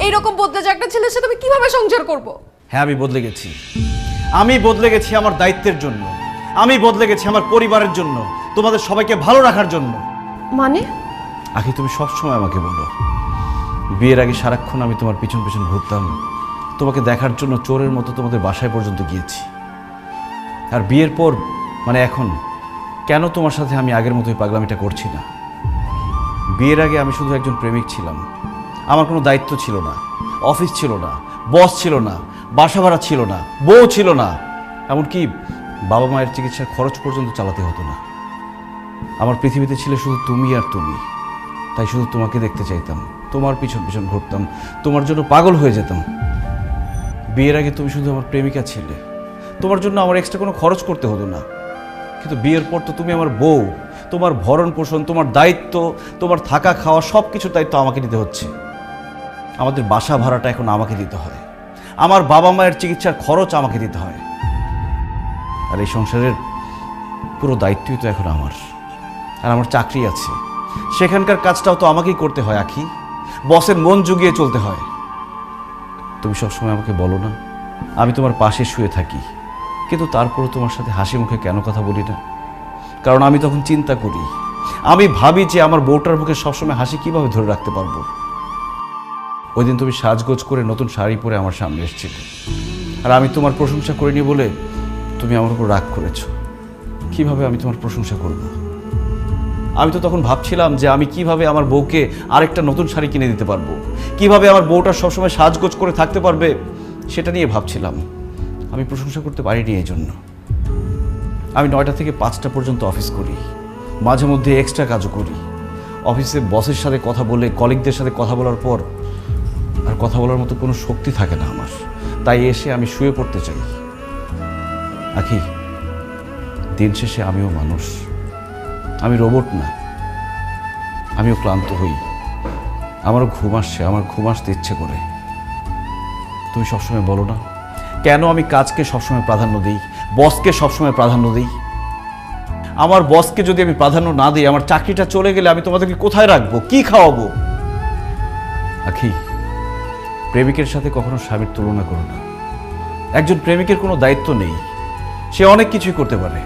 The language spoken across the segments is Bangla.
এইরকম বদলে যে একটা ছেলের সাথে আমি কিভাবে সংসার করব? হ্যাঁ, আমি বদলে গেছি। আমি বদলে গেছি আমার দায়িত্বের জন্য, আমি বদলে গেছি আমার পরিবারের জন্য, তোমাদের সবাইকে ভালো রাখার জন্য। মানে? আখি, তুমি সবসময় আমাকে বলো বিয়ের আগে সারাক্ষণ আমি তোমার পিছন পিছন ঘুরতাম, তোমাকে দেখার জন্য চোরের মতো তোমাদের বাসায় পর্যন্ত গিয়েছি। আর বিয়ের পর মানে এখন কেন তোমার সাথে আমি আগের মতোই পাগলামিটা করছি না? বিয়ের আগে আমি শুধু একজন প্রেমিক ছিলাম, আমার কোনো দায়িত্ব ছিল না, অফিস ছিল না, বস ছিল না, বাসা ভাড়া ছিল না, বউ ছিল না, এমনকি বাবা মায়ের চিকিৎসার খরচ পর্যন্ত চালাতে হতো না। আমার পৃথিবীতে ছিল শুধু তুমি আর তুমি। তাই শুধু তোমাকে দেখতে চাইতাম, তোমার পিছন পিছন ঘুরতাম, তোমার জন্য পাগল হয়ে যেতাম। বিয়ের আগে তুমি শুধু আমার প্রেমিকা ছিলে, তোমার জন্য আমার এক্সট্রা কোনো খরচ করতে হতো না। কিন্তু বিয়ের পর তো তুমি আমার বউ, তোমার ভরণ পোষণ, তোমার দায়িত্ব, তোমার থাকা খাওয়া সব কিছুর দায়িত্ব আমাকে নিতে হচ্ছে। আমাদের বাসা ভাড়াটা এখন আমাকে দিতে হয়, আমার বাবা মায়ের চিকিৎসার খরচ আমাকে দিতে হয়। আর এই সংসারের পুরো দায়িত্বই তো এখন আমার। আর আমার চাকরি আছে, সেখানকার কাজটাও তো আমাকেই করতে হয় আখি, বসের মন জুগিয়ে চলতে হয়। তুমি সবসময় আমাকে বলো না আমি তোমার পাশে শুয়ে থাকি, কিন্তু তারপরও তোমার সাথে হাসি মুখে কেন কথা বলি না? কারণ আমি তখন চিন্তা করি, আমি ভাবি যে আমার বউটার মুখে সবসময় হাসি কিভাবে ধরে রাখতে পারবো। ওই দিন তুমি সাজগোজ করে নতুন শাড়ি পরে আমার সামনে এসেছিলে, আর আমি তোমার প্রশংসা করিনি বলে তুমি আমার উপর রাগ করেছো। কিভাবে আমি তোমার প্রশংসা করব? আমি তো তখন ভাবছিলাম যে আমি কিভাবে আমার বউকে আরেকটা নতুন শাড়ি কিনে দিতে পারবো, কিভাবে আমার বউটা সবসময় সাজগোজ করে থাকতে পারবে, সেটা নিয়ে ভাবছিলাম। আমি প্রশংসা করতে পারিনি এই জন্য। আমি 9টা থেকে 5টা পর্যন্ত অফিস করি, মাঝে মধ্যে এক্সট্রা কাজও করি। অফিসে বসের সাথে কথা বলে, কলিগদের সাথে কথা বলার পর আর কথা বলার মতো কোনো শক্তি থাকে না আমার, তাই এসে আমি শুয়ে পড়তে চাই। আখি, দিন শেষে আমিও মানুষ, আমি রোবট না। আমিও ক্লান্ত হই, আমারও ঘুম আসছে, আমার ঘুম আসতে ইচ্ছে করে। তুমি সবসময় বলো না কেন আমি কাজকে সবসময় প্রাধান্য দিই, বসকে সবসময় প্রাধান্য দিই? আমার বসকে যদি আমি প্রাধান্য না দিই, আমার চাকরিটা চলে গেলে আমি তোমাদেরকে কোথায় রাখবো, কি খাওয়াবো? আখি, প্রেমিকের সাথে কখনো স্বামীর তুলনা করো না। একজন প্রেমিকের কোনো দায়িত্ব নেই, সে অনেক কিছুই করতে পারে,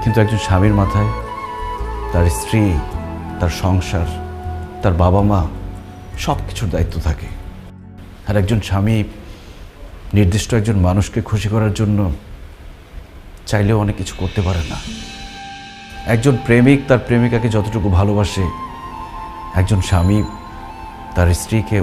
কিন্তু একজন স্বামীর মাথায় তার স্ত্রী, তার সংসার, তার বাবা মা সব কিছুর দায়িত্ব থাকে। আর একজন স্বামী নির্দিষ্ট একজন মানুষকে খুশি করার জন্য চাইলেও অনেক কিছু করতে পারে না। একজন প্রেমিক তার প্রেমিকাকে যতটুকু ভালোবাসে, একজন স্বামী তার স্ত্রীকে